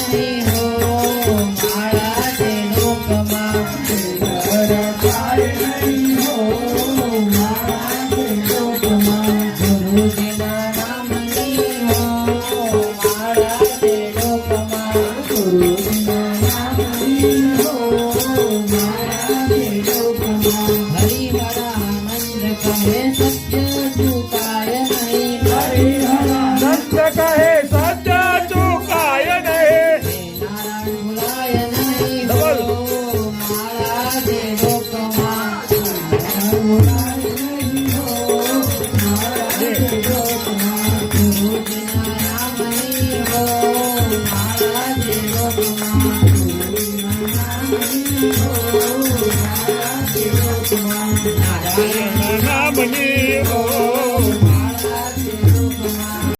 નહીં હો મારા તે લોકમાં રચાય નહીં હો મારા તે લોકમાં ગુરુજીના નામની હો મારા તે લોકમાં ગુરુજીના નામની હો મારા તે લોકમાં હરિહરા નંદ કહે સત્ય ચૂકાય નહીં હરિહરાનંદ કહે સત્ય ચૂકાય નહીં નારાયણ ભુલાય નહીં હો મારા તે લોકમાં ભુલાય નહીં હો મારા તે લોકમાં ગુરુજીના નામની હો મારા તે લોકમાં નામની હો મારા તે લોકમાં નારાયણ નામની હો